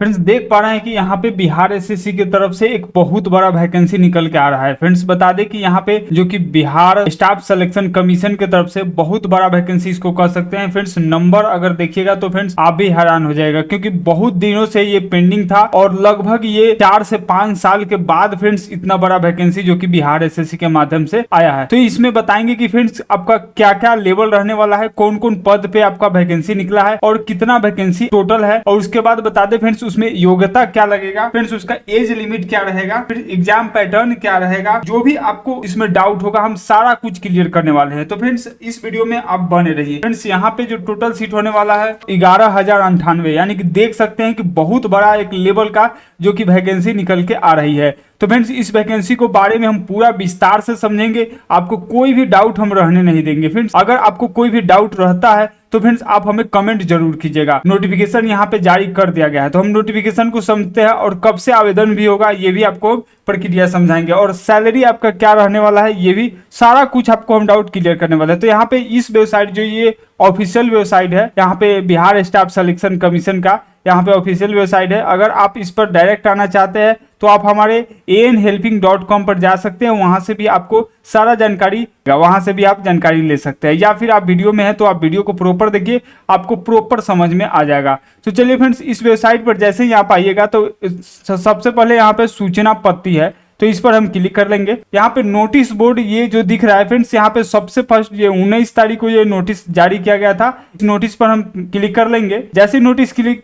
Friends देख पा रहे हैं कि यहाँ पे बिहार एसएससी की तरफ से एक बहुत बड़ा वैकेंसी निकल के आ रहा है। फ्रेंड्स बता दें कि यहाँ पे जो कि बिहार स्टाफ सिलेक्शन कमीशन की तरफ से बहुत बड़ा वैकेंसी इसको कह सकते हैं। फ्रेंड्स नंबर अगर देखिएगा तो फ्रेंड्स आप भी हैरान हो जाएगा, क्योंकि बहुत दिनों से ये पेंडिंग था और लगभग ये 4 से 5 साल के बाद फ्रेंड्स इतना बड़ा वैकेंसी जो कि बिहार एसएससी के माध्यम से आया है। तो इसमें बताएंगे कि फ्रेंड्स आपका क्या क्या लेवल रहने वाला है, कौन कौन पद पे आपका वैकेंसी निकला है और कितना वैकेंसी टोटल है, और उसके बाद बता दें फ्रेंड्स उसमें योग्यता क्या लगेगा, फ्रेंड्स उसका एज लिमिट क्या रहेगा, फिर एग्जाम पैटर्न क्या रहेगा, जो भी आपको इसमें डाउट होगा हम सारा कुछ क्लियर करने वाले हैं। तो फ्रेंड्स इस वीडियो में आप बने रहिए। फ्रेंड्स यहाँ पे जो टोटल सीट होने वाला है 11,098, यानी कि देख सकते हैं कि बहुत बड़ा एक लेवल का जो कि वैकेंसी निकल के आ रही है। तो फ्रेंड्स इस वैकेंसी को बारे में हम पूरा विस्तार से समझेंगे, आपको कोई भी डाउट हम रहने नहीं देंगे। फ्रेंड्स अगर आपको कोई भी डाउट रहता है तो फ्रेंड्स आप हमें कमेंट जरूर कीजिएगा। नोटिफिकेशन यहाँ पे जारी कर दिया गया है, तो हम नोटिफिकेशन को समझते हैं और कब से आवेदन भी होगा ये भी आपको प्रक्रिया समझाएंगे, और सैलरी आपका क्या रहने वाला है ये भी सारा कुछ आपको हम डाउट क्लियर करने वाले हैं। तो यहाँ पे इस वेबसाइट जो ये ऑफिशियल वेबसाइट है, यहाँ पे बिहार स्टाफ सिलेक्शन कमीशन का यहाँ पे ऑफिशियल वेबसाइट है। अगर आप इस पर डायरेक्ट आना चाहते हैं तो आप हमारे anhelping.com पर जा सकते हैं, वहां से भी आपको सारा जानकारी, वहां से भी आप जानकारी ले सकते हैं, या फिर आप वीडियो में है तो आप वीडियो को प्रॉपर देखिए, आपको प्रॉपर समझ में आ जाएगा। तो चलिए फ्रेंड्स इस वेबसाइट पर जैसे ही आप आइएगा तो सबसे पहले यहाँ पे सूचना पत्ती है, तो इस पर हम क्लिक कर लेंगे। यहाँ पे नोटिस बोर्ड ये जो दिख रहा है फ्रेंड्स, यहाँ पे सबसे फर्स्ट ये 19 तारीख को ये नोटिस जारी किया गया था। इस नोटिस पर हम क्लिक कर लेंगे। जैसे नोटिस क्लिक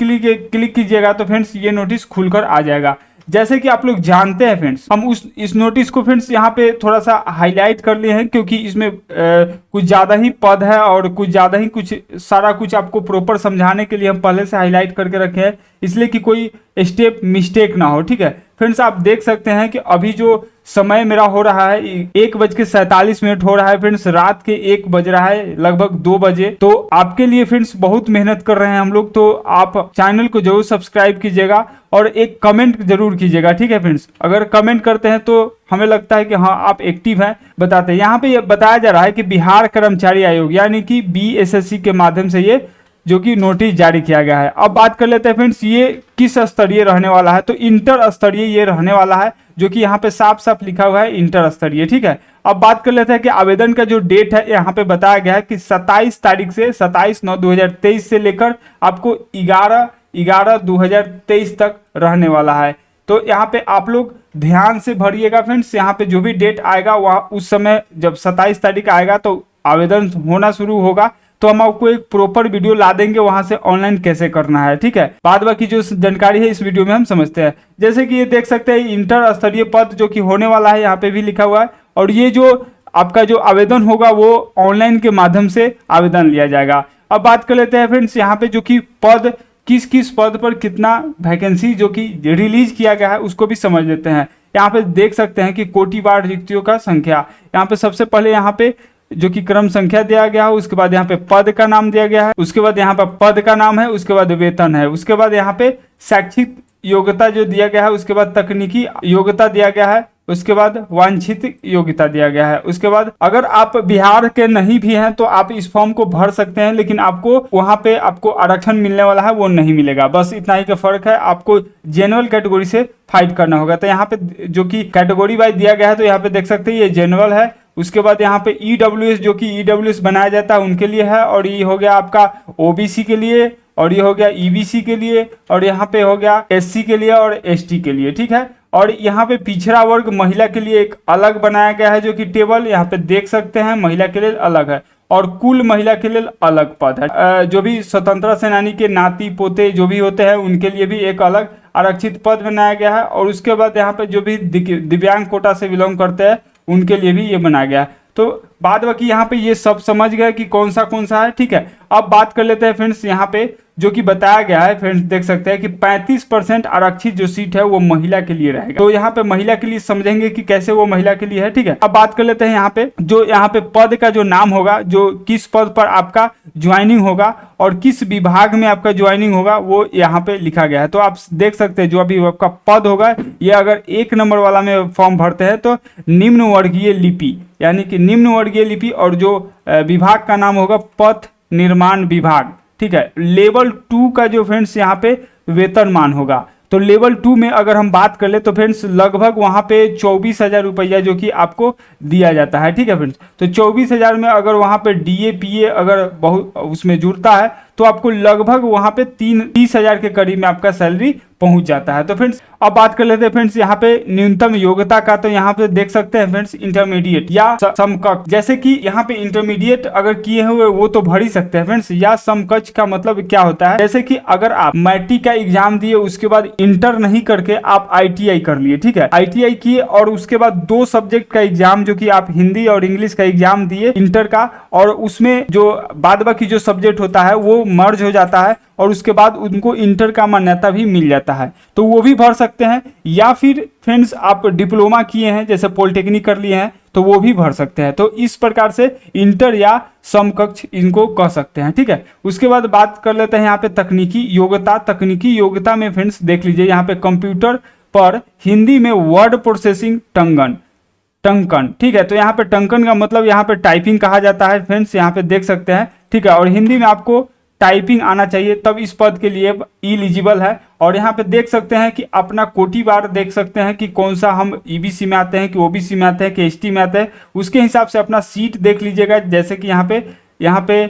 कीजिएगा तो फ्रेंड्स ये नोटिस खुलकर आ जाएगा। जैसे कि आप लोग जानते हैं फ्रेंड्स, हम इस नोटिस को फ्रेंड्स यहाँ पे थोड़ा सा हाईलाइट कर लिए हैं, क्योंकि इसमें कुछ ज़्यादा ही पद है और कुछ ज़्यादा ही कुछ सारा कुछ आपको प्रॉपर समझाने के लिए हम पहले से हाईलाइट करके रखे हैं, इसलिए कि कोई स्टेप मिस्टेक ना हो। ठीक है फ्रेंड्स, आप देख सकते हैं कि अभी जो समय मेरा हो रहा है 1:47 हो रहा है फ्रेंड्स, रात के 1 बज रहा है, लगभग 2 बजे। तो आपके लिए फ्रेंड्स बहुत मेहनत कर रहे हैं हम लोग, तो आप चैनल को जरूर सब्सक्राइब कीजिएगा और एक कमेंट जरूर कीजिएगा। ठीक है फ्रेंड्स, अगर कमेंट करते हैं तो हमें लगता है कि हाँ आप एक्टिव हैं, बताते हैं। यहाँ पे ये बताया जा रहा है कि बिहार कर्मचारी आयोग यानी कि BSSC के माध्यम से ये जो कि नोटिस जारी किया गया है। अब बात कर लेते हैं फ्रेंड्स ये किस स्तरीय रहने वाला है, तो इंटर स्तरीय ये रहने वाला है, जो कि यहाँ पे साफ साफ लिखा हुआ है इंटर स्तरीय। ठीक है, अब बात कर लेते हैं कि आवेदन का जो डेट है यहाँ पे बताया गया है कि 27 तारीख से 27/9/2023 से लेकर आपको 11/11/2023 तक रहने वाला है। तो यहाँ पे आप लोग ध्यान से भरिएगा फ्रेंड्स, यहाँ पे जो भी डेट आएगा वह उस समय जब 27 तारीख आएगा तो आवेदन होना शुरू होगा, तो हम आपको एक प्रॉपर वीडियो ला देंगे वहां से ऑनलाइन कैसे करना है। ठीक है, बाद बाकी जो जानकारी है इस वीडियो में हम समझते हैं। जैसे कि ये देख सकते हैं इंटर स्तरीय पद जो कि होने वाला है, यहाँ पे भी लिखा हुआ है, और ये जो आपका जो आवेदन होगा वो ऑनलाइन के माध्यम से आवेदन लिया जाएगा। अब बात कर लेते हैं फ्रेंड्स यहाँ पे जो कि पद किस किस पद पर कितना वैकेंसी जो कि रिलीज किया गया है उसको भी समझ लेते हैं। यहाँ पे देख सकते हैं कि कोटिवार रिक्तियों का संख्या, यहाँ पे सबसे पहले यहाँ पे जो कि क्रम संख्या दिया गया है, उसके बाद यहाँ पे पद का नाम दिया गया है, उसके बाद यहाँ पे पद का नाम है, उसके बाद वेतन है, उसके बाद यहाँ पे शैक्षिक योग्यता जो दिया गया है, उसके बाद तकनीकी योग्यता दिया गया है, उसके बाद वांछित योग्यता दिया गया है। उसके बाद अगर आप बिहार के नहीं भी हैं तो आप इस फॉर्म को भर सकते हैं, लेकिन आपको वहां पे आपको आरक्षण मिलने वाला है वो नहीं मिलेगा, बस इतना ही का फर्क है। आपको जनरल कैटेगरी से फाइट करना होगा। तो यहाँ पे जो कि कैटेगरी वाइज दिया गया है, तो यहाँ पे देख सकते हैं ये जनरल है। उसके बाद यहाँ पे EWS जो कि EWS बनाया जाता है उनके लिए है, और ये हो गया आपका OBC के लिए, और ये हो गया EBC के लिए, और यहाँ पे हो गया SC के लिए और ST के लिए। ठीक है, और यहाँ पे पिछड़ा वर्ग महिला के लिए एक अलग बनाया गया है जो कि टेबल यहाँ पे देख सकते हैं, महिला के लिए अलग है, और कुल महिला के लिए अलग पद है। जो भी स्वतंत्रता सेनानी के नाती पोते जो भी होते हैं उनके लिए भी एक अलग आरक्षित पद बनाया गया है, और उसके बाद यहाँ पे जो भी दिव्यांग कोटा से बिलोंग करते हैं उनके लिए भी ये बनाया गया है। तो बाद बाकी यहाँ पे ये सब समझ गए कि कौन सा है। ठीक है, अब बात कर लेते हैं फ्रेंड्स यहाँ पे जो कि बताया गया है फ्रेंड्स, देख सकते हैं कि 35% आरक्षित जो सीट है वो महिला के लिए रहेगा। तो यहाँ पे महिला के लिए समझेंगे कि कैसे वो महिला के लिए है। ठीक है, अब बात कर लेते हैं यहाँ पे जो यहाँ पे पद का जो नाम होगा, जो किस पद पर आपका ज्वाइनिंग होगा और किस विभाग में आपका ज्वाइनिंग होगा वो यहाँ पे लिखा गया है। तो आप देख सकते हैं जो अभी आपका पद होगा, ये अगर 1 नंबर वाला में फॉर्म भरते हैं तो निम्न वर्गीय लिपि, यानी कि निम्न वर्गीय लिपि, और जो विभाग का नाम होगा पथ निर्माण विभाग। ठीक है, लेवल 2 का जो फ्रेंड्स यहाँ पे वेतनमान होगा। तो लेवल 2 में अगर हम बात कर ले तो फ्रेंड्स लगभग वहाँ पे 24,000 रुपया जो कि आपको दिया जाता है, ठीक है फ्रेंड्स। तो 24,000 में अगर वहाँ पे DA PA अगर बहुत उसमें जुड़ता है तो आपको लगभग वहाँ पे 30,000 के करीब में आपका सैलरी पहुंच जाता है। तो फ्रेंड्स अब बात कर लेते हैं फ्रेंड्स यहाँ पे न्यूनतम योग्यता का। तो यहाँ पे देख सकते हैं फ्रेंड्स इंटरमीडिएट या समकक्ष, जैसे कि यहाँ पे इंटरमीडिएट अगर किए हुए वो तो भर ही सकते हैं फ्रेंड्स। या समकक्ष का मतलब क्या होता है, जैसे कि अगर आप मैट्रिक का एग्जाम दिए उसके बाद इंटर नहीं करके आप ITI कर लिए, ठीक है, ITI किए और उसके बाद 2 सब्जेक्ट का एग्जाम जो कि आप हिंदी और इंग्लिश का एग्जाम दिए इंटर का, और उसमें जो बाद बाकी जो सब्जेक्ट होता है वो मर्ज हो जाता है और उसके बाद उनको इंटर का मान्यता भी मिल जाता है, तो वो भी भर सकते हैं। या फिर फ्रेंड्स आप डिप्लोमा किए हैं जैसे पॉलिटेक्निक कर लिए हैं तो वो भी भर सकते हैं। तो इस प्रकार से इंटर या समकक्ष इनको कह सकते हैं, ठीक है। उसके बाद बात कर लेते हैं यहाँ पे तकनीकी योग्यता। तकनीकी योग्यता में फ्रेंड्स देख लीजिए यहाँ पे कंप्यूटर पर हिंदी में वर्ड प्रोसेसिंग टंकन, ठीक है। तो यहाँ पे टंकन का मतलब यहाँ पे टाइपिंग कहा जाता है फ्रेंड्स, यहाँ पे देख सकते हैं, ठीक है। और हिंदी में आपको टाइपिंग आना चाहिए तब इस पद के लिए एलिजिबल है। और यहाँ पे देख सकते हैं कि अपना कोटि बार देख सकते हैं कि कौन सा हम EBC में आते हैं कि OBC में आते हैं कि ST में आते हैं, उसके हिसाब से अपना सीट देख लीजिएगा। जैसे कि यहाँ पे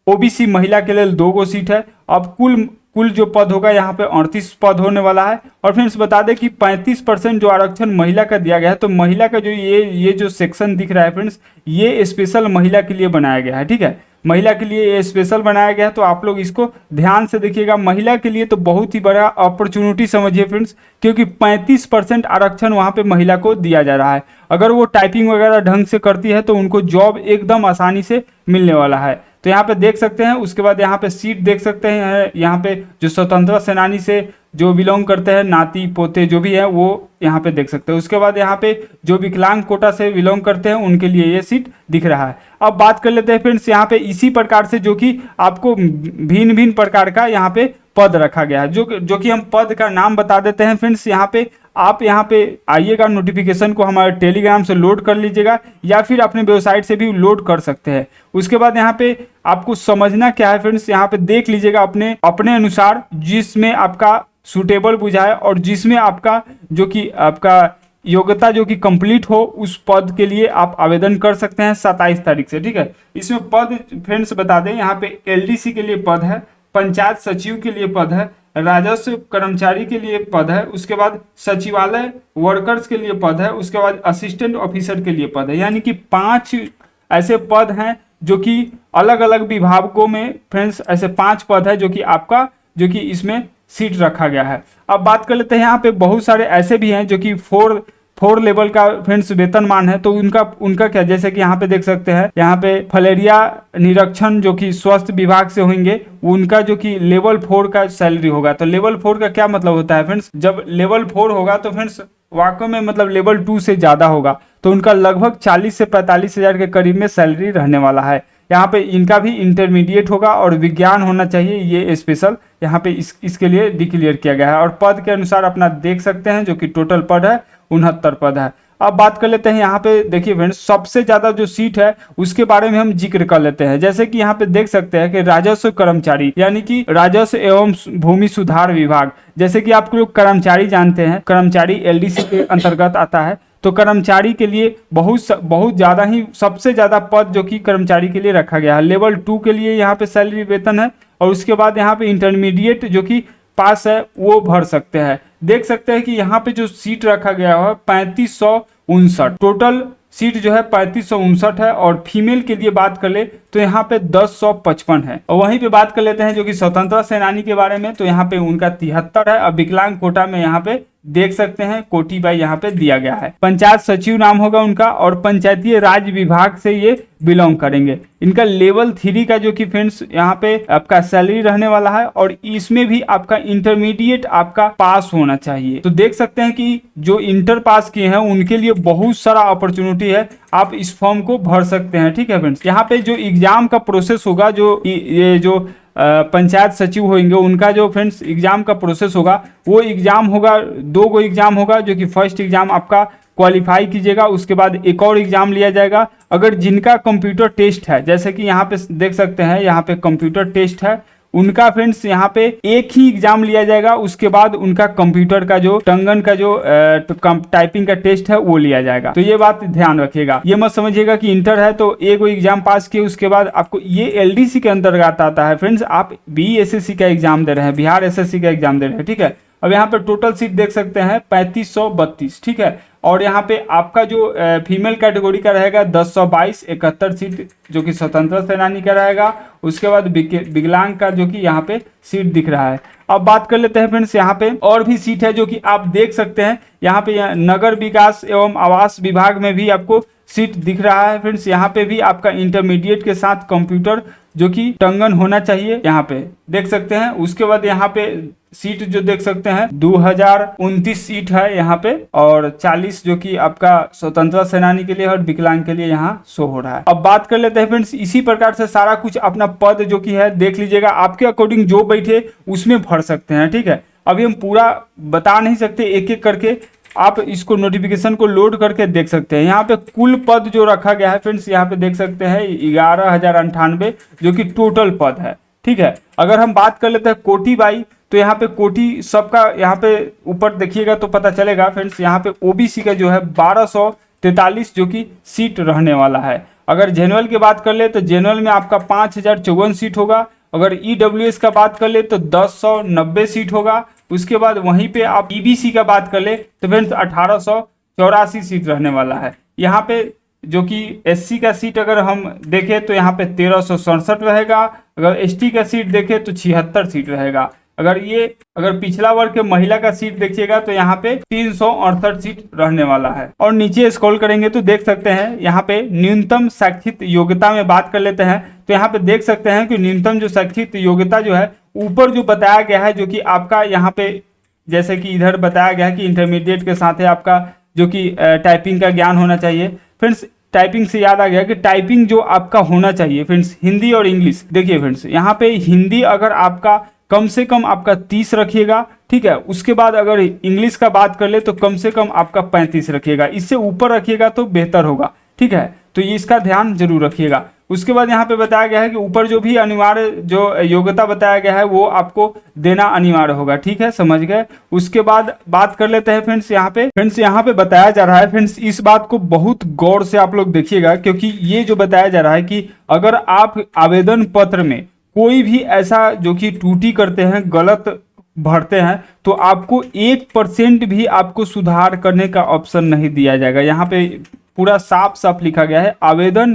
OBC महिला के लिए 2 गो सीट है। अब कुल जो पद होगा यहाँ पे 38 पद होने वाला है। और फ्रेंड्स बता दें कि 35% जो आरक्षण महिला का दिया गया है, तो महिला का जो ये जो सेक्शन दिख रहा है फ्रेंड्स, ये स्पेशल महिला के लिए बनाया गया है, ठीक है, महिला के लिए ये स्पेशल बनाया गया है। तो आप लोग इसको ध्यान से देखिएगा, महिला के लिए तो बहुत ही बड़ा अपॉर्चुनिटी समझिए फ्रेंड्स, क्योंकि 35% आरक्षण वहाँ पे महिला को दिया जा रहा है। अगर वो टाइपिंग वगैरह ढंग से करती है तो उनको जॉब एकदम आसानी से मिलने वाला है। तो यहाँ पे देख सकते हैं। उसके बाद यहाँ पे सीट देख सकते हैं, यहाँ पे जो स्वतंत्रता सेनानी से जो बिलोंग करते हैं, नाती पोते जो भी है वो यहाँ पे देख सकते हैं। उसके बाद यहाँ पे जो विकलांग कोटा से बिलोंग करते हैं उनके लिए ये सीट दिख रहा है। अब बात कर लेते हैं फ्रेंड्स यहाँ पे इसी प्रकार से जो कि आपको भिन्न भिन्न प्रकार का यहाँ पे पद रखा गया है, जो कि हम पद का नाम बता देते हैं फ्रेंड्स। यहाँ पे आप यहाँ पे आइएगा, नोटिफिकेशन को हमारे टेलीग्राम से लोड कर लीजिएगा या फिर अपने वेबसाइट से भी लोड कर सकते हैं। उसके बाद यहाँ पे आपको समझना क्या है फ्रेंड्स, यहाँ पे देख लीजिएगा अपने अनुसार जिसमें आपका सुटेबल बुझाए और जिसमें आपका जो कि आपका योग्यता जो कि कंप्लीट हो उस पद के लिए आप आवेदन कर सकते हैं 27 तारीख से, ठीक है। इसमें पद फ्रेंड्स बता दें, यहाँ पे LDC के लिए पद है, पंचायत सचिव के लिए पद है, राजस्व कर्मचारी के लिए पद है, उसके बाद सचिवालय वर्कर्स के लिए पद है, उसके बाद असिस्टेंट ऑफिसर के लिए पद है। यानी कि 5 ऐसे पद हैं जो कि अलग अलग विभागों में फ्रेंड्स ऐसे 5 पद है जो कि आपका जो कि इसमें सीट रखा गया है। अब बात कर लेते हैं, यहाँ पे बहुत सारे ऐसे भी हैं जो कि 4 लेवल का फ्रेंड्स वेतनमान है। तो उनका क्या, जैसे कि यहाँ पे देख सकते हैं, यहाँ पे फलेरिया निरीक्षण जो कि स्वास्थ्य विभाग से होंगे, उनका जो कि लेवल 4 का सैलरी होगा। तो लेवल 4 का क्या मतलब होता है फ्रेंड्स, जब लेवल 4 होगा तो फ्रेंड्स वाकई में मतलब लेवल 2 से ज्यादा होगा, तो उनका लगभग 40 से 45 हजार के करीब में सैलरी रहने वाला है। यहाँ पे इनका भी इंटरमीडिएट होगा और विज्ञान होना चाहिए, ये स्पेशल यहाँ पे इसके लिए डिक्लेयर किया गया है। और पद के अनुसार अपना देख सकते हैं जो कि टोटल पद है 69 पद है। अब बात कर लेते हैं, यहाँ पे देखिए फ्रेंड्स सबसे ज्यादा जो सीट है उसके बारे में हम जिक्र कर लेते हैं। जैसे कि यहाँ पे देख सकते हैं कि राजस्व कर्मचारी यानी कि राजस्व एवं भूमि सुधार विभाग, जैसे कि आप लोग कर्मचारी जानते हैं, कर्मचारी LDC के अंतर्गत आता है। तो कर्मचारी के लिए बहुत ज़्यादा ही सबसे ज़्यादा पद जो कि कर्मचारी के लिए रखा गया है। लेवल 2 के लिए यहाँ पे सैलरी वेतन है और उसके बाद यहाँ पे इंटरमीडिएट जो कि पास है वो भर सकते हैं। देख सकते हैं कि यहाँ पे जो सीट रखा गया है 3559, टोटल सीट जो है 3559 है। और फीमेल के लिए बात कर ले तो यहाँ पे 1055 है। और वहीं पे बात कर लेते हैं जो कि स्वतंत्रता सेनानी के बारे में, तो यहाँ पे उनका 73 है। और विकलांग कोटा में यहाँ पे देख सकते हैं कोटी बाई यहाँ पे दिया गया है। पंचायत सचिव नाम होगा उनका और पंचायतीय राज विभाग से ये बिलोंग करेंगे। इनका लेवल 3 का जो कि फ्रेंड्स यहाँ पे आपका सैलरी रहने वाला है और इसमें भी आपका इंटरमीडिएट आपका पास होना चाहिए। तो देख सकते हैं कि जो इंटर पास किए हैं उनके लिए बहुत सारा अपॉर्चुनिटी है, आप इस फॉर्म को भर सकते हैं, ठीक है फ्रेंड्स। यहाँ पे जो एग्जाम का प्रोसेस होगा, जो ये जो पंचायत सचिव होंगे उनका जो फ्रेंड्स एग्जाम का प्रोसेस होगा वो एग्जाम होगा 2 गो एग्जाम होगा, जो कि फर्स्ट एग्जाम आपका क्वालिफाई कीजिएगा, उसके बाद एक और एग्जाम लिया जाएगा। अगर जिनका कंप्यूटर टेस्ट है, जैसे कि यहाँ पे देख सकते हैं यहाँ पे कंप्यूटर टेस्ट है, उनका फ्रेंड्स यहाँ पे एक ही एग्जाम लिया जाएगा, उसके बाद उनका कंप्यूटर का जो टंगन का जो टाइपिंग का टेस्ट है वो लिया जाएगा। तो ये बात ध्यान रखिएगा, ये मत समझिएगा कि इंटर है तो एक एग्जाम पास किए उसके बाद आपको, ये एलडीसी के अंतर्गत आता है फ्रेंड्स। आप बीएसएससी का एग्जाम दे रहे हैं, बिहार एसएससी का एग्जाम दे रहे हैं, ठीक है। अब यहाँ पे टोटल सीट देख सकते हैं 3532, ठीक है। और यहाँ पे आपका जो फीमेल कैटेगरी का रहेगा 1022, 71 सीट जो कि स्वतंत्रता सेनानी का रहेगा। उसके बाद विकलांग का जो कि यहाँ पे सीट दिख रहा है। अब बात कर लेते हैं फ्रेंड्स, यहाँ पे और भी सीट है जो कि आप देख सकते हैं। यहाँ पे नगर विकास एवं आवास विभाग में भी आपको सीट दिख रहा है फ्रेंड्स। यहाँ पे भी आपका इंटरमीडिएट के साथ कंप्यूटर जो कि टंगन होना चाहिए, यहाँ पे देख सकते हैं। उसके बाद यहाँ पे सीट जो देख सकते हैं 2029 सीट है यहाँ पे, और 40 जो कि आपका स्वतंत्रता सेनानी के लिए और विकलांग के लिए यहाँ शो हो रहा है। अब बात कर लेते हैं फ्रेंड्स, इसी प्रकार से सारा कुछ अपना पद जो कि है देख लीजिएगा, आपके अकॉर्डिंग जो बैठे उसमें भर सकते हैं, ठीक है। अभी हम पूरा बता नहीं सकते, एक एक करके आप इसको नोटिफिकेशन को लोड करके देख सकते हैं। यहाँ पे कुल पद जो रखा गया है फ्रेंड्स, यहाँ पे देख सकते हैं 11,098 जो कि टोटल पद है, ठीक है। अगर हम बात कर लेते हैं कोटि बाई, तो यहाँ पे कोटि सबका यहाँ पे ऊपर देखिएगा तो पता चलेगा फ्रेंड्स। यहाँ पे ओबीसी का जो है 1243 जो कि सीट रहने वाला है। अगर जनरल की बात कर ले तो जनरल में आपका 5054 सीट होगा। अगर ईडब्ल्यूएस का बात कर ले तो 1090 सीट होगा। उसके बाद वहीं पे आप ईबीसी का बात कर ले तो फ्रेंड्स 1884 सीट रहने वाला है। यहाँ पे जो कि एससी का सीट अगर हम देखें तो यहाँ पे 1367 रहेगा। अगर एसटी का सीट देखें तो 76 सीट रहेगा। अगर पिछला वर्ग के महिला का सीट देखिएगा तो यहाँ पे 368 सीट रहने वाला है। और नीचे स्क्रॉल करेंगे तो देख सकते हैं यहाँ पे न्यूनतम शैक्षिक योग्यता में बात कर लेते हैं तो यहाँ पे देख सकते हैं कि न्यूनतम जो शैक्षिक योग्यता जो है ऊपर जो बताया गया है, जो कि आपका यहाँ पे जैसे कि इधर बताया गया है कि इंटरमीडिएट के साथ है आपका जो कि टाइपिंग का ज्ञान होना चाहिए। फ्रेंड्स टाइपिंग से याद आ गया कि टाइपिंग जो आपका होना चाहिए फ्रेंड्स हिंदी और इंग्लिश। देखिए फ्रेंड्स यहाँ पे हिंदी अगर आपका कम से कम आपका 30 रखिएगा, ठीक है। उसके बाद अगर इंग्लिश का बात कर ले तो कम से कम आपका 35 रखिएगा, इससे ऊपर रखिएगा तो बेहतर होगा, ठीक है। तो ये इसका ध्यान जरूर रखिएगा। उसके बाद यहाँ पे बताया गया है कि ऊपर जो भी अनिवार्य जो योग्यता बताया गया है वो आपको देना अनिवार्य होगा, ठीक है, समझ गए। उसके बाद बात कर लेते हैं फ्रेंड्स यहाँ पे बताया जा रहा है फ्रेंड्स, इस बात को बहुत गौर से आप लोग देखिएगा, क्योंकि ये जो बताया जा रहा है कि अगर आप आवेदन पत्र में कोई भी ऐसा जो कि त्रुटि करते हैं, गलत भरते हैं, तो आपको 1% भी आपको सुधार करने का ऑप्शन नहीं दिया जाएगा। यहाँ पे पूरा साफ साफ लिखा गया है,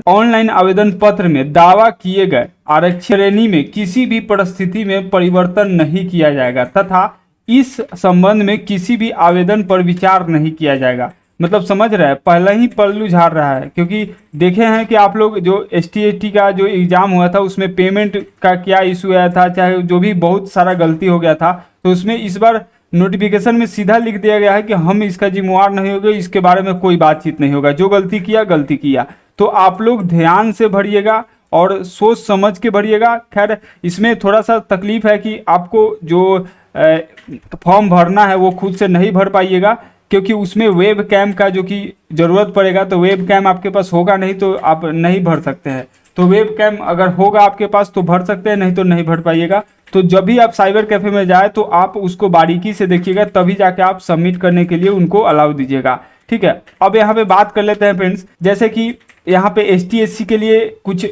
ऑनलाइन आवेदन पत्र में दावा किए गए आरक्षण श्रेणी में किसी भी परिस्थिति में परिवर्तन नहीं किया जाएगा तथा इस संबंध में किसी भी आवेदन पर विचार नहीं किया जाएगा। मतलब समझ रहे हैं, पहले ही पल्लू झाड़ रहा है, क्योंकि देखे हैं कि आप लोग जो ST/ST का जो एग्जाम हुआ था उसमें पेमेंट का क्या इशू आया था, चाहे जो भी बहुत सारा गलती हो गया था, तो उसमें इस बार नोटिफिकेशन में सीधा लिख दिया गया है कि हम इसका जिम्मेवार नहीं होंगे, इसके बारे में कोई बातचीत नहीं होगा, जो गलती किया। तो आप लोग ध्यान से भरिएगा और सोच समझ के भरिएगा। खैर इसमें थोड़ा सा तकलीफ है कि आपको जो फॉर्म भरना है वो खुद से नहीं भर पाइएगा, क्योंकि उसमें वेब कैम का जो कि ज़रूरत पड़ेगा, तो वेब कैम आपके पास होगा नहीं तो आप नहीं भर सकते हैं। तो वेब कैम अगर होगा आपके पास तो भर सकते हैं, नहीं तो नहीं भर पाइएगा। तो जब भी आप साइबर कैफे में जाए तो आप उसको बारीकी से देखिएगा, तभी जाके आप सबमिट करने के लिए उनको अलाउ दीजिएगा, ठीक है। अब यहाँ पे बात कर लेते हैं फ्रेंड्स, जैसे कि यहाँ पे ST/SC के लिए कुछ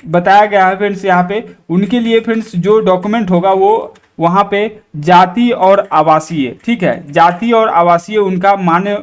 बताया गया है फ्रेंड्स। यहाँ पे उनके लिए फ्रेंड्स जो डॉक्यूमेंट होगा वो वहाँ पे जाति और आवासीय, ठीक है, जाति और आवासीय उनका मान्य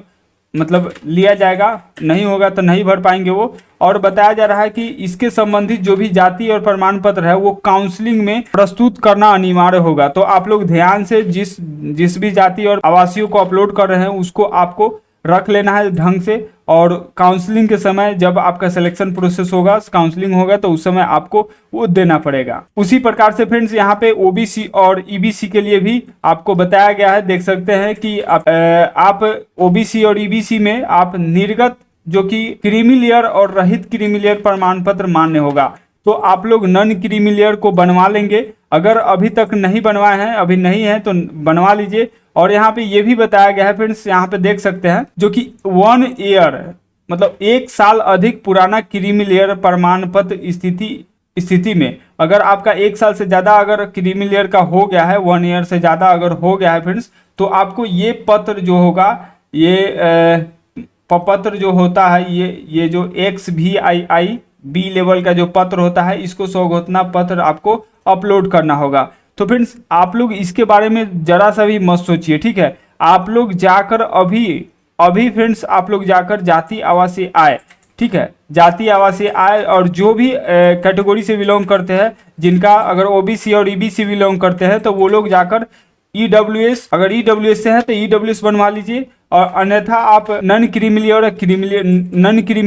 मतलब लिया जाएगा, नहीं होगा तो नहीं भर पाएंगे वो। और बताया जा रहा है कि इसके संबंधित जो भी जाति और प्रमाण पत्र है वो काउंसलिंग में प्रस्तुत करना अनिवार्य होगा। तो आप लोग ध्यान से जिस भी जाति और आवासीय को अपलोड कर रहे हैं उसको आपको रख लेना है ढंग से, और काउंसलिंग के समय जब आपका सिलेक्शन प्रोसेस होगा, काउंसलिंग होगा, तो उस समय आपको वो देना पड़ेगा। उसी प्रकार से फ्रेंड्स यहाँ पे OBC और EBC के लिए भी आपको बताया गया है, देख सकते हैं कि आप OBC और EBC में आप निर्गत जो कि क्रीमी लेयर और रहित क्रीमी लेयर प्रमाण पत्र मान्य होगा। तो आप लोग नॉन क्रीमी लेयर को बनवा लेंगे, अगर अभी तक नहीं बनवाए हैं, अभी नहीं है तो बनवा लीजिए। और यहाँ पे ये भी बताया गया है फ्रेंड्स, यहाँ पे देख सकते हैं जो कि 1 ईयर मतलब 1 साल अधिक पुराना क्रीमी लेयर प्रमाण पत्र स्थिति स्थिति में अगर आपका 1 साल से ज़्यादा अगर क्रीमी लेयर का हो गया है, 1 ईयर से ज़्यादा अगर हो गया है फ्रेंड्स, तो आपको ये पत्र जो होगा, ये पत्र जो होता है, ये जो XVII लेवल का जो पत्र होता है, इसको 100 घोषणा पत्र आपको अपलोड करना होगा। तो फ्रेंड्स आप लोग इसके बारे में जरा सा भी मत सोचिए, ठीक है। आप लोग जाकर अभी फ्रेंड्स आप लोग जाकर जाति आवासीय आय, ठीक है, जाति आवासीय आय, और जो भी कैटेगरी से बिलोंग करते हैं, जिनका अगर OBC और EBC बिलोंग करते हैं, तो वो लोग जाकर EWS, अगर EWS से है तो EWS बनवा लीजिए, और अन्यथा आप नॉन क्रीमी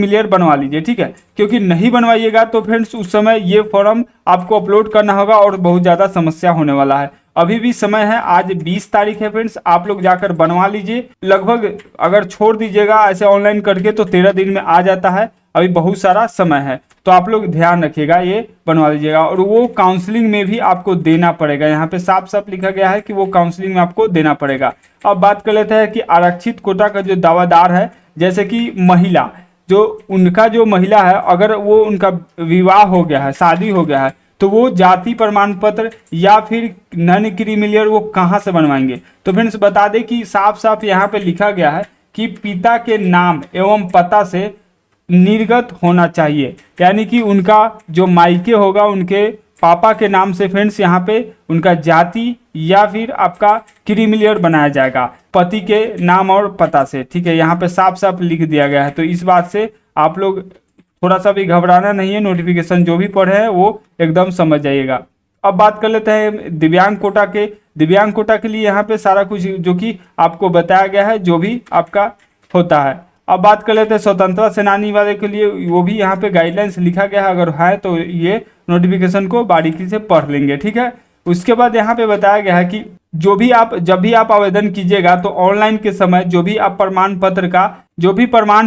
लेयर बनवा लीजिए, ठीक है। क्योंकि नहीं बनवाइएगा तो फ्रेंड्स उस समय ये फॉर्म आपको अपलोड करना होगा और बहुत ज़्यादा समस्या होने वाला है। अभी भी समय है, आज 20 तारीख है फ्रेंड्स, आप लोग जाकर बनवा लीजिए। लगभग अगर छोड़ दीजिएगा ऐसे ऑनलाइन करके तो 13 दिन में आ जाता है, अभी बहुत सारा समय है, तो आप लोग ध्यान रखिएगा, ये बनवा लीजिएगा। और वो काउंसलिंग में भी आपको देना पड़ेगा, यहाँ पे साफ साफ लिखा गया है कि वो काउंसलिंग में आपको देना पड़ेगा। अब बात कर लेते हैं कि आरक्षित कोटा का जो दावादार है, जैसे कि महिला, जो उनका जो महिला है, अगर वो उनका विवाह हो गया है, शादी हो गया है, तो वो जाति प्रमाण पत्र या फिर नॉन क्रीमी लेयर वो कहाँ से बनवाएंगे। तो फ्रेंड्स बता दें कि साफ साफ यहाँ पे लिखा गया है कि पिता के नाम एवं पता से निर्गत होना चाहिए, यानी कि उनका जो मायके होगा उनके पापा के नाम से फ्रेंड्स यहाँ पे उनका जाति या फिर आपका क्रीमी लेयर बनाया जाएगा पति के नाम और पता से, ठीक है। यहाँ पे साफ साफ लिख दिया गया है, तो इस बात से आप लोग थोड़ा सा भी घबराना नहीं है, नोटिफिकेशन जो भी पढ़े हैं वो एकदम समझ जाइएगा। अब बात कर लेते हैं दिव्यांग कोटा के। दिव्यांग कोटा के लिए यहाँ पे सारा कुछ जो कि आपको बताया गया है, जो भी आपका होता है। अब बात कर लेते हैं स्वतंत्रता सेनानी वाले के लिए, वो भी यहाँ पे गाइडलाइंस लिखा गया है, अगर है तो ये नोटिफिकेशन को बारीकी से पढ़ लेंगे, ठीक है। उसके बाद यहाँ पे बताया गया है कि जब भी आप आवेदन कीजिएगा तो ऑनलाइन के समय जो भी आप प्रमाण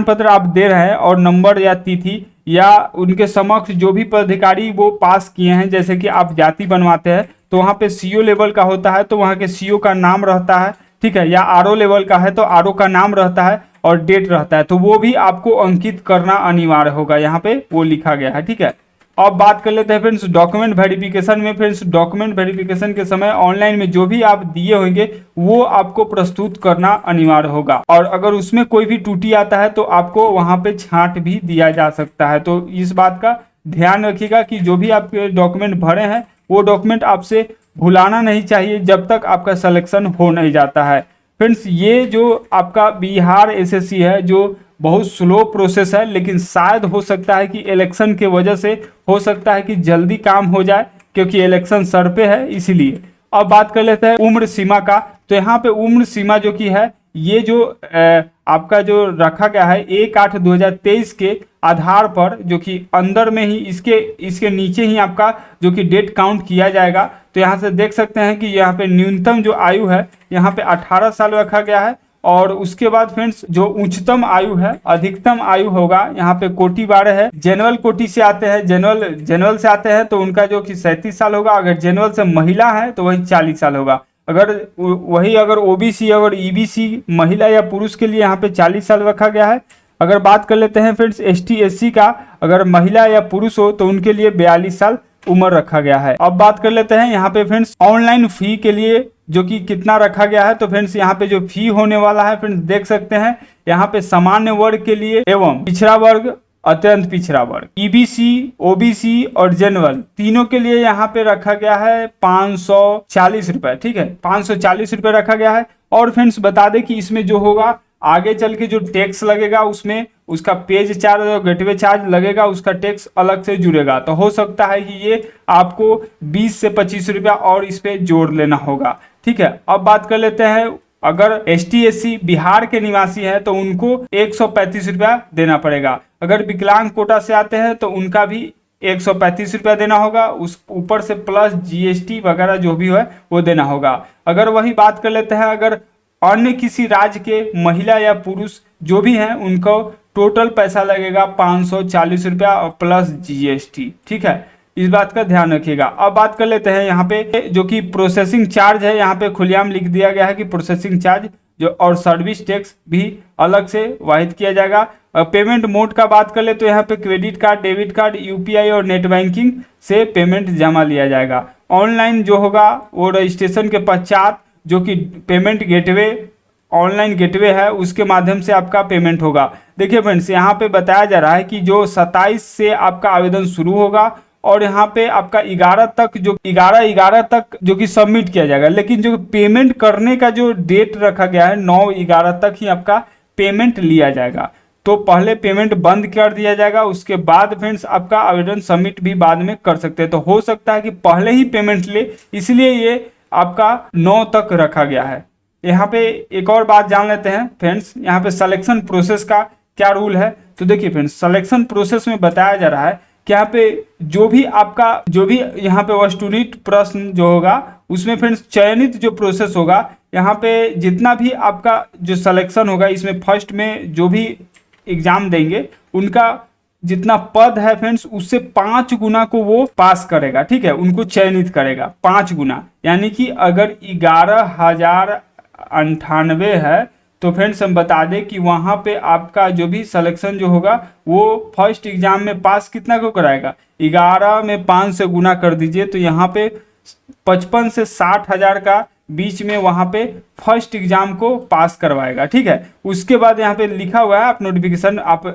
पत्र आप दे रहे हैं और नंबर या तिथि या उनके समक्ष जो भी पदाधिकारी वो पास किए हैं, जैसे कि आप जाति बनवाते हैं तो वहाँ पे CO लेवल का होता है तो वहाँ के CO का नाम रहता है, ठीक है, या RO लेवल का है तो RO का नाम रहता है और डेट रहता है, तो वो भी आपको अंकित करना अनिवार्य होगा, यहाँ पे वो लिखा गया है, ठीक है। अब बात कर लेते हैं फ्रेंड्स डॉक्यूमेंट वेरिफिकेशन में। फ्रेंड्स डॉक्यूमेंट वेरिफिकेशन के समय ऑनलाइन में जो भी आप दिए होंगे वो आपको प्रस्तुत करना अनिवार्य होगा, और अगर उसमें कोई भी त्रुटि आता है तो आपको वहां पे छांट भी दिया जा सकता है। तो इस बात का ध्यान रखिएगा कि जो भी आपके डॉक्यूमेंट भरे हैं वो डॉक्यूमेंट आपसे भुलाना नहीं चाहिए जब तक आपका सिलेक्शन हो नहीं जाता है। फ्रेंड्स ये जो आपका बिहार SSC है जो बहुत स्लो प्रोसेस है, लेकिन शायद हो सकता है कि इलेक्शन के वजह से हो सकता है कि जल्दी काम हो जाए, क्योंकि इलेक्शन सर पे है इसीलिए। अब बात कर लेते हैं उम्र सीमा का। तो यहाँ पे उम्र सीमा जो की है, ये जो आपका जो रखा गया है 1/8/2023 के आधार पर, जो कि अंदर में ही इसके नीचे ही आपका जो कि डेट काउंट किया जाएगा। तो यहाँ से देख सकते हैं कि यहाँ पे न्यूनतम जो आयु है यहाँ पे 18 साल रखा गया है, और उसके बाद फ्रेंड्स जो उच्चतम आयु है, अधिकतम आयु होगा यहाँ पे कोटि 12 है। जनरल कोटि से आते हैं, जनरल से आते हैं तो उनका जो कि 37 साल होगा। अगर जनरल से महिला है तो वही 40 साल होगा। अगर OBC और EBC महिला या पुरुष के लिए यहाँ पे 40 साल रखा गया है। अगर बात कर लेते हैं फ्रेंड्स ST/SC का, अगर महिला या पुरुष हो तो उनके लिए 42 साल उम्र रखा गया है। अब बात कर लेते हैं यहाँ पे फ्रेंड्स ऑनलाइन फी के लिए जो कि कितना रखा गया है। तो फ्रेंड्स यहाँ पे जो फी होने वाला है फ्रेंड्स देख सकते हैं, यहाँ पे सामान्य वर्ग के लिए एवं पिछड़ा वर्ग, अत्यंत पिछड़ा वर्ग, EBC, OBC और जनरल तीनों के लिए यहाँ पे रखा गया है 540 रुपए, ठीक है, 540 रुपए रखा गया है। और फ्रेंड्स बता दें कि इसमें जो होगा आगे चल के जो टैक्स लगेगा उसमें उसका पेज चार्ज और गेटवे चार्ज लगेगा, उसका टैक्स अलग से जुड़ेगा। तो हो सकता है कि ये आपको 20 से 25 रुपया और इस पे जोड़ लेना होगा, ठीक है। अब बात कर लेते हैं अगर ST/SC बिहार के निवासी है तो उनको 135 रुपया देना पड़ेगा। अगर विकलांग कोटा से आते हैं तो उनका भी 135 रुपया देना होगा, उस ऊपर से प्लस GST वगैरह जो भी है वो देना होगा। अगर वही बात कर लेते हैं अगर अन्य किसी राज्य के महिला या पुरुष जो भी हैं उनको टोटल पैसा लगेगा 540 रुपया और प्लस GST, ठीक है। इस बात का ध्यान रखिएगा। अब बात कर लेते हैं यहाँ पे जो कि प्रोसेसिंग चार्ज है, यहाँ पे खुलेआम लिख दिया गया है कि प्रोसेसिंग चार्ज जो और सर्विस टैक्स भी अलग से वाहित किया जाएगा। पेमेंट मोड का बात कर ले तो यहाँ पे credit card, debit card, UPI और नेट बैंकिंग से पेमेंट जमा लिया जाएगा। ऑनलाइन जो होगा वो रजिस्ट्रेशन के पश्चात जो कि पेमेंट गेटवे ऑनलाइन गेटवे है उसके माध्यम से आपका पेमेंट होगा। देखिए फ्रेंड्स, यहाँ पे बताया जा रहा है कि जो 27 से आपका आवेदन शुरू होगा और यहाँ पे आपका 11 तक जो 11 तक जो कि सबमिट किया जाएगा, लेकिन जो पेमेंट करने का जो डेट रखा गया है 9/11 तक ही आपका पेमेंट लिया जाएगा। तो पहले पेमेंट बंद कर दिया जाएगा, उसके बाद फ्रेंड्स आपका आवेदन सबमिट भी बाद में कर सकते हैं। तो हो सकता है कि पहले ही पेमेंट ले, इसलिए ये आपका 9 तक रखा गया है। यहाँ पे एक और बात जान लेते हैं फ्रेंड्स, यहाँ पे सिलेक्शन प्रोसेस का क्या रूल है। तो देखिए फ्रेंड्स, सिलेक्शन प्रोसेस में बताया जा रहा है कि यहाँ पे जो भी यहाँ पे वस्तुनिष्ठ प्रश्न जो होगा उसमें फ्रेंड्स चयनित जो प्रोसेस होगा, यहाँ पे जितना भी आपका जो सिलेक्शन होगा इसमें फर्स्ट में जो भी एग्जाम देंगे उनका जितना पद है फ्रेंड्स उससे 5 गुना को वो पास करेगा, ठीक है, उनको चयनित करेगा 5 गुना। यानी कि अगर 11,098 है तो फ्रेंड्स हम बता दें कि वहाँ पे आपका जो भी सिलेक्शन जो होगा वो फर्स्ट एग्जाम में पास कितना को कराएगा, 11 में 5 से गुना कर दीजिए तो यहाँ पे 55 से 60,000 का बीच में वहाँ पे फर्स्ट एग्जाम को पास करवाएगा, ठीक है। उसके बाद यहाँ पे लिखा हुआ है, आप नोटिफिकेशन आप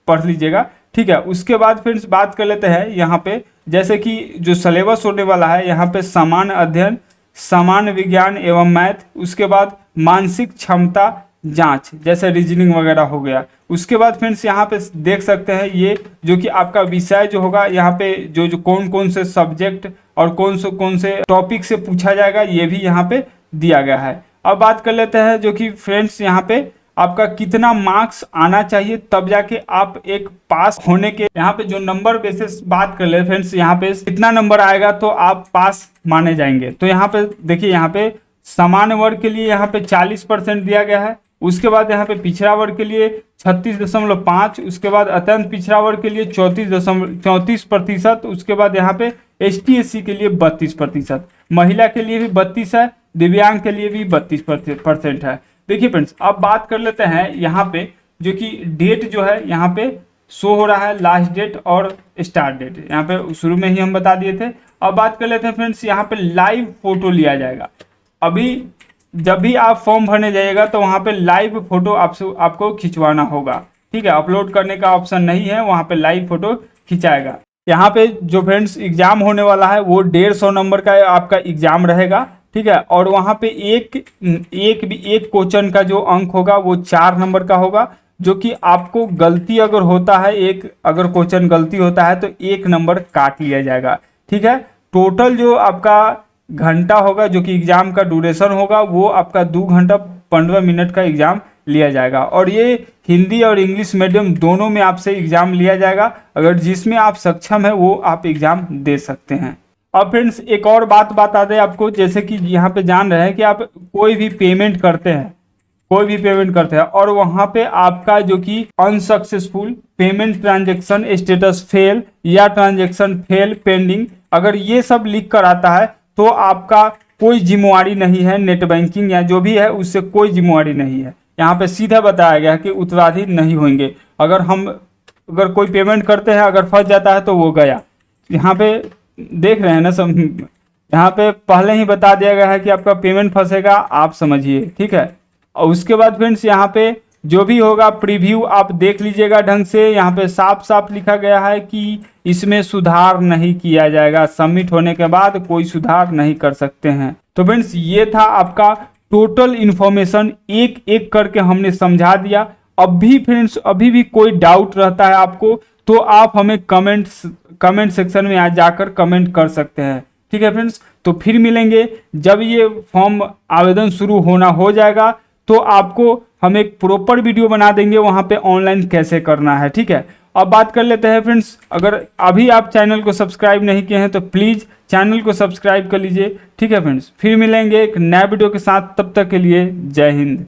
पढ़ लीजिएगा, ठीक है। उसके बाद फ्रेंड्स बात कर लेते हैं यहाँ पे जैसे कि जो सिलेबस होने वाला है, यहाँ पे सामान्य अध्ययन, सामान्य विज्ञान एवं मैथ, उसके बाद मानसिक क्षमता जांच जैसे रीजनिंग वगैरह हो गया। उसके बाद फ्रेंड्स यहाँ पे देख सकते हैं ये जो कि आपका विषय जो होगा, यहाँ पे जो कौन कौन से सब्जेक्ट और कौन से टॉपिक से पूछा जाएगा ये भी यहाँ पे दिया गया है। अब बात कर लेते हैं जो कि फ्रेंड्स यहाँ पे आपका कितना मार्क्स आना चाहिए तब जाके आप एक पास होने के, यहाँ पे जो नंबर बेसिस बात कर ले फ्रेंड्स, यहाँ पे कितना नंबर आएगा तो आप पास माने जाएंगे। तो यहाँ पे देखिए, यहाँ पे सामान्य वर्ग के लिए यहाँ पे 40% दिया गया है। उसके बाद यहाँ पे पिछड़ा वर्ग के लिए 36.5, उसके बाद अत्यंत पिछड़ा वर्ग के लिए 34%, उसके बाद यहाँ पे ST/SC के लिए 32%, महिला के लिए भी 32 है, दिव्यांग के लिए भी 32% है। देखिए फ्रेंड्स, अब बात कर लेते हैं यहाँ पे जो कि डेट जो है यहाँ पे शो हो रहा है, लास्ट डेट और स्टार्ट डेट यहाँ पे शुरू में ही हम बता दिए थे। अब बात कर लेते हैं फ्रेंड्स, यहाँ पे लाइव फोटो लिया जाएगा। अभी जब भी आप फॉर्म भरने जाइएगा तो वहाँ पे लाइव फोटो आपको खिंचवाना होगा, ठीक है। अपलोड करने का ऑप्शन नहीं है, वहाँ पे लाइव फोटो खिंचाएगा। यहाँ पे जो फ्रेंड्स एग्जाम होने वाला है वो 150 नंबर का आपका एग्जाम रहेगा, ठीक है। और वहाँ पे एक क्वेश्चन का जो अंक होगा वो 4 नंबर का होगा, जो कि आपको गलती अगर होता है, अगर क्वेश्चन गलती होता है तो 1 नंबर काट लिया जाएगा, ठीक है। टोटल जो आपका घंटा होगा जो कि एग्जाम का ड्यूरेशन होगा वो आपका 2 घंटा 15 मिनट का एग्जाम लिया जाएगा। और ये हिंदी और इंग्लिश मीडियम दोनों में आपसे एग्जाम लिया जाएगा, अगर जिसमें आप सक्षम है वो आप एग्जाम दे सकते हैं। अब फ्रेंड्स एक और बात बता दें आपको, जैसे कि यहाँ पे जान रहे हैं कि आप कोई भी पेमेंट करते हैं और वहाँ पे आपका जो कि unsuccessful payment transaction status fail या ट्रांजेक्शन फेल पेंडिंग, अगर ये सब लिख कर आता है तो आपका कोई जिम्मेवारी नहीं है, नेट बैंकिंग या जो भी है उससे कोई जिम्मेवारी नहीं है। यहाँ पे सीधा बताया गया है कि उत्तराधिक नहीं होंगे। अगर कोई पेमेंट करते हैं, अगर फंस जाता है तो वो गया। यहाँ पे देख रहे हैं ना सब, यहाँ पे पहले ही बता दिया गया है कि आपका पेमेंट फंसेगा, आप समझिए, ठीक है। और उसके बाद फ्रेंड्स यहाँ पे जो भी होगा प्रीव्यू आप देख लीजिएगा ढंग से। यहाँ पे साफ साफ लिखा गया है कि इसमें सुधार नहीं किया जाएगा, सबमिट होने के बाद कोई सुधार नहीं कर सकते हैं। तो फ्रेंड्स ये था आपका टोटल इन्फॉर्मेशन, एक एक करके हमने समझा दिया। अब भी फ्रेंड्स अभी भी कोई डाउट रहता है आपको तो आप हमें कमेंट सेक्शन में जाकर कमेंट कर सकते हैं, ठीक है फ्रेंड्स। तो फिर मिलेंगे जब ये फॉर्म आवेदन शुरू होना हो जाएगा तो आपको हम एक प्रॉपर वीडियो बना देंगे वहाँ पे ऑनलाइन कैसे करना है, ठीक है। अब बात कर लेते हैं फ्रेंड्स, अगर अभी आप चैनल को सब्सक्राइब नहीं किए हैं तो प्लीज़ चैनल को सब्सक्राइब कर लीजिए, ठीक है फ्रेंड्स। फिर मिलेंगे एक नया वीडियो के साथ, तब तक के लिए जय हिंद।